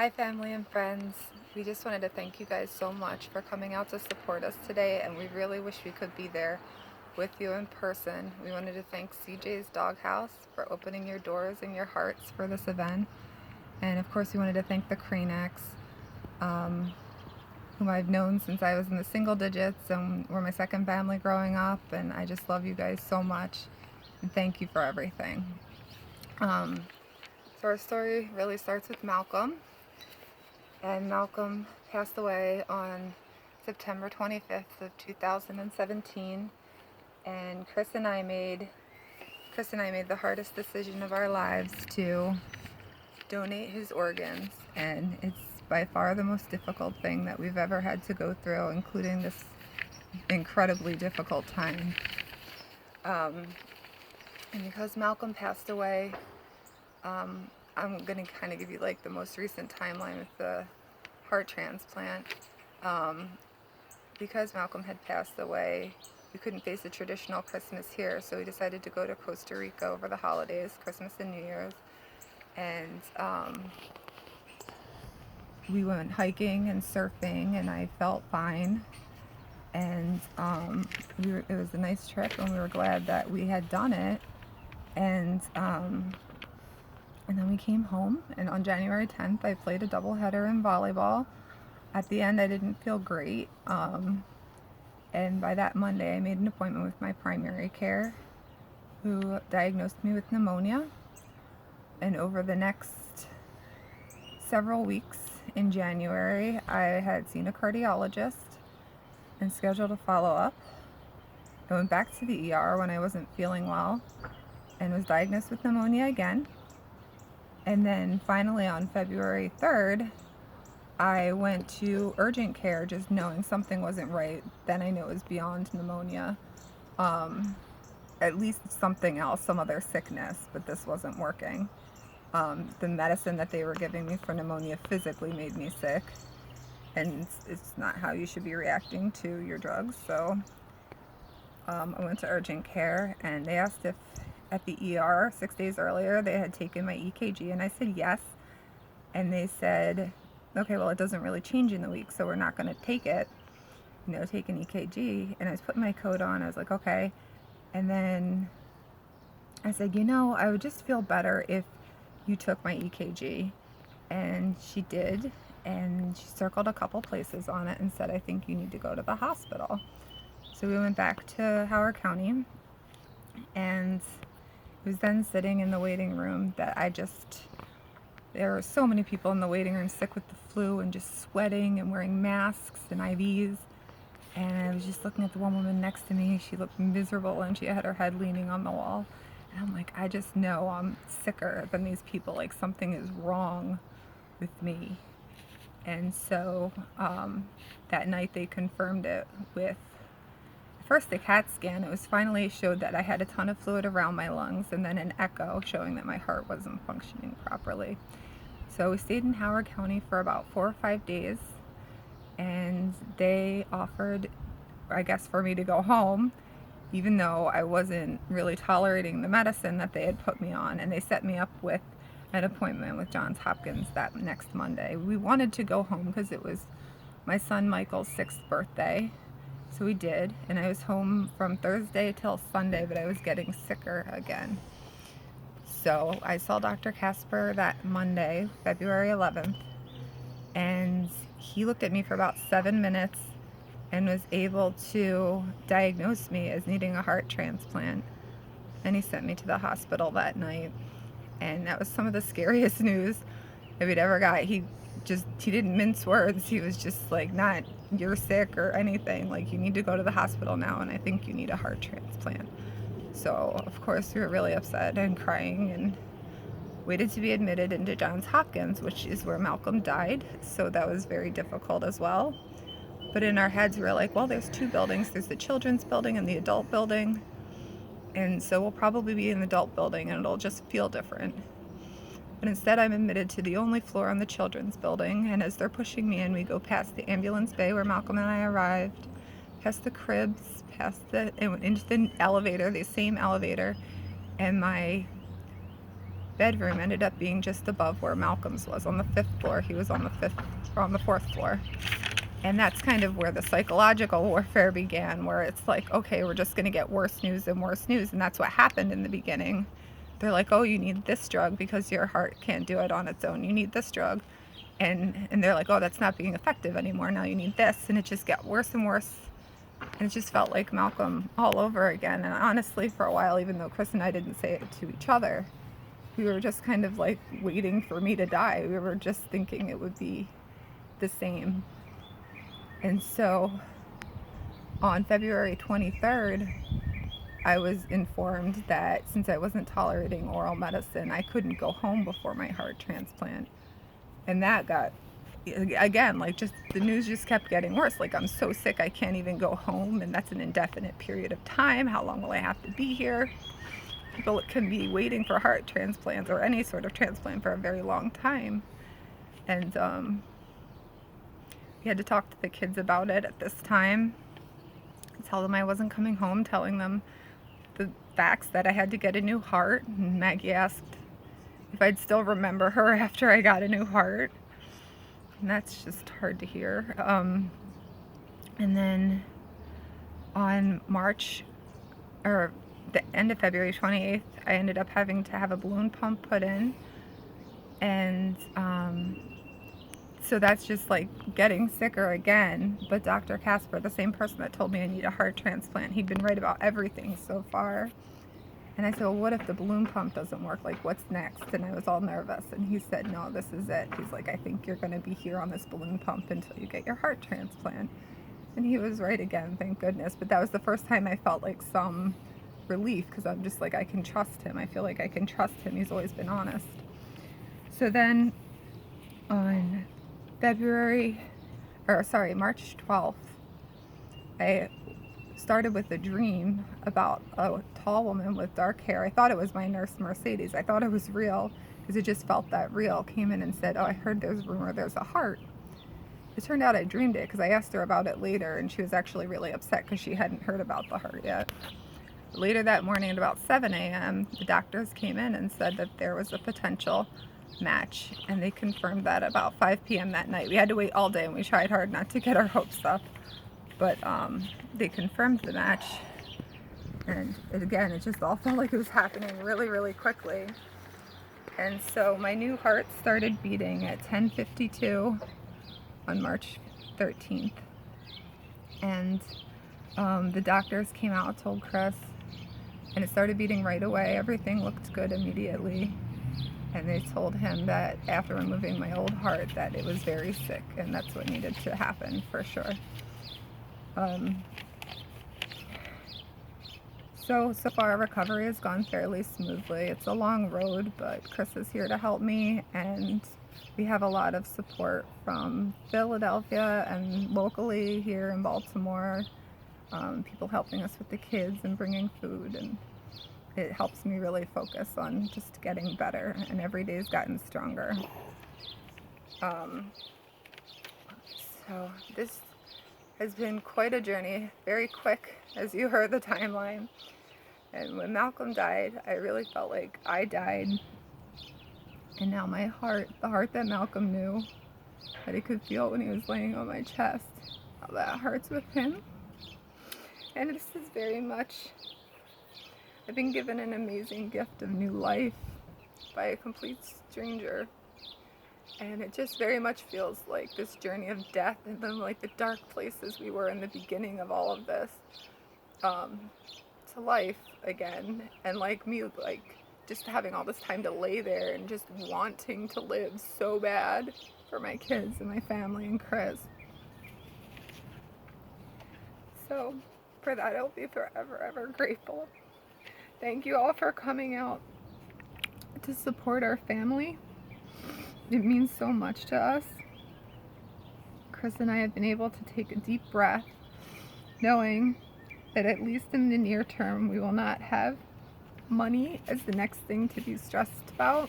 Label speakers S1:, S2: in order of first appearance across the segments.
S1: Hi family and friends. We just wanted to thank you guys so much for coming out to support us today, and we really wish we could be there with you in person. We wanted to thank CJ's Doghouse for opening your doors and your hearts for this event. And of course we wanted to thank the Creenecks, um, whom I've known since I was in the single digits and were my second family growing up, and I just love you guys so much and thank you for everything. So our story really starts with Malcolm. And Malcolm passed away on September 25th of 2017, and Chris and I made the hardest decision of our lives to donate his organs, and it's by far the most difficult thing that we've ever had to go through, including this incredibly difficult time. And because Malcolm passed away, I'm going to kind of give you like the most recent timeline with the heart transplant. Um, because Malcolm had passed away, we couldn't face a traditional Christmas here, so we decided to go to Costa Rica over the holidays, Christmas and New Year's. And we went hiking and surfing, and I felt fine. And it was a nice trip, and we were glad that we had done it. And then we came home, and on January 10th, I played a doubleheader in volleyball. At the end, I didn't feel great. And by that Monday, I made an appointment with my primary care, who diagnosed me with pneumonia. And over the next several weeks in January, I had seen a cardiologist and scheduled a follow-up. I went back to the ER when I wasn't feeling well and was diagnosed with pneumonia again. And then finally on February 3rd, I went to urgent care just knowing something wasn't right. Then I knew it was beyond pneumonia. At least something else, some other sickness, but this wasn't working. The medicine that they were giving me for pneumonia physically made me sick, and it's not how you should be reacting to your drugs. So I went to urgent care, and they asked if at the ER 6 days earlier they had taken my EKG, and I said yes. And they said, okay, well, it doesn't really change in the week, so we're not going to take it, take an EKG. And I was putting my coat on. I was like, okay. And then I said, I would just feel better if you took my EKG. And she did. And she circled a couple places on it and said, I think you need to go to the hospital. So we went back to Howard County, and it was then sitting in the waiting room that there were so many people in the waiting room sick with the flu and just sweating and wearing masks and IVs. And I was just looking at the one woman next to me. She looked miserable, and she had her head leaning on the wall. And I'm like, I just know I'm sicker than these people. Like, something is wrong with me. And so that night they confirmed it with first the CAT scan. It was finally showed that I had a ton of fluid around my lungs, and then an echo showing that my heart wasn't functioning properly. So we stayed in Howard County for about 4 or 5 days, and they offered, I guess, for me to go home, even though I wasn't really tolerating the medicine that they had put me on. And they set me up with an appointment with Johns Hopkins that next Monday. We wanted to go home because it was my son Michael's 6th birthday. So we did, and I was home from Thursday till Sunday, but I was getting sicker again. So I saw Dr. Casper that Monday, February 11th, and he looked at me for about 7 minutes and was able to diagnose me as needing a heart transplant. And he sent me to the hospital that night, and that was some of the scariest news that we'd ever got. He didn't mince words. He was just like, not, you're sick or anything. Like, you need to go to the hospital now, and I think you need a heart transplant. So, of course, we were really upset and crying and waited to be admitted into Johns Hopkins, which is where Malcolm died. So that was very difficult as well. But in our heads, we were like, well, there's 2 buildings. There's the children's building and the adult building. And so we'll probably be in the adult building, and it'll just feel different. But instead, I'm admitted to the only floor on the children's building, and as they're pushing me in, we go past the ambulance bay where Malcolm and I arrived, past the cribs, and into the elevator, the same elevator, and my bedroom ended up being just above where Malcolm's was on the 5th floor. He was on the 4th floor. And that's kind of where the psychological warfare began, where it's like, okay, we're just going to get worse news and worse news. And that's what happened in the beginning. They're like, oh, you need this drug because your heart can't do it on its own. You need this drug. And they're like, oh, that's not being effective anymore. Now you need this. And it just got worse and worse. And it just felt like Malcolm all over again. And honestly, for a while, even though Chris and I didn't say it to each other, we were just kind of like waiting for me to die. We were just thinking it would be the same. And so on February 23rd, I was informed that since I wasn't tolerating oral medicine, I couldn't go home before my heart transplant. And that got, again, like just the news just kept getting worse. Like, I'm so sick I can't even go home, and that's an indefinite period of time. How long will I have to be here? People can be waiting for heart transplants or any sort of transplant for a very long time. And we had to talk to the kids about it at this time, tell them I wasn't coming home, telling them the facts that I had to get a new heart. And Maggie asked if I'd still remember her after I got a new heart. And that's just hard to hear. And then on the end of February 28th, I ended up having to have a balloon pump put in. And so that's just like getting sicker again. But Dr. Casper, the same person that told me I need a heart transplant, he'd been right about everything so far. And I said, well, what if the balloon pump doesn't work? Like, what's next? And I was all nervous. And he said, no, this is it. He's like, I think you're going to be here on this balloon pump until you get your heart transplant. And he was right again, thank goodness. But that was the first time I felt like some relief, because I'm just like, I can trust him. I feel like I can trust him. He's always been honest. So then on March 12th, I started with a dream about a tall woman with dark hair. I thought it was my nurse Mercedes. I thought it was real because it just felt that real. Came in and said, oh, I heard there's a rumor there's a heart. It turned out I dreamed it because I asked her about it later, and she was actually really upset because she hadn't heard about the heart yet. Later that morning at about 7 a.m., the doctors came in and said that there was a potential match, and they confirmed that about 5 p.m. that night. We had to wait all day, and we tried hard not to get our hopes up, but they confirmed the match. And again, it just all felt like it was happening really, really quickly. And so my new heart started beating at 10:52 on March 13th. And the doctors came out, told Chris, and it started beating right away. Everything looked good immediately. And they told him that after removing my old heart, that it was very sick, and that's what needed to happen for sure. So far recovery has gone fairly smoothly. It's a long road, but Chris is here to help me, and we have a lot of support from Philadelphia and locally here in Baltimore. People helping us with the kids and bringing food, and it helps me really focus on just getting better, and every day's gotten stronger. So this has been quite a journey, very quick, as you heard the timeline. And when Malcolm died, I really felt like I died. And now my heart, the heart that Malcolm knew, that he could feel when he was laying on my chest, how that hurts with him. And this is very much, I've been given an amazing gift of new life by a complete stranger. And it just very much feels like this journey of death, and then like the dark places we were in the beginning of all of this, to life again. And like me, like just having all this time to lay there and just wanting to live so bad for my kids and my family and Chris. So for that, I'll be forever, ever grateful. Thank you all for coming out to support our family. It means so much to us. Chris and I have been able to take a deep breath, knowing that at least in the near term, we will not have money as the next thing to be stressed about.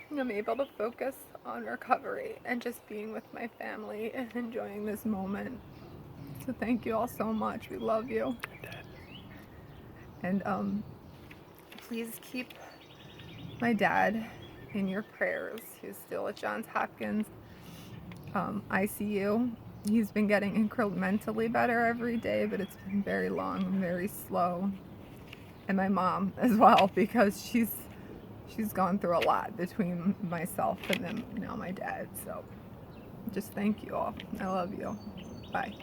S1: And I'm able to focus on recovery and just being with my family and enjoying this moment. So thank you all so much. We love you. And please keep my dad in your prayers. He's still at Johns Hopkins ICU. He's been getting incrementally better every day, but it's been very long and very slow. And my mom as well, because she's gone through a lot between myself and then now my dad. So just thank you all. I love you. Bye.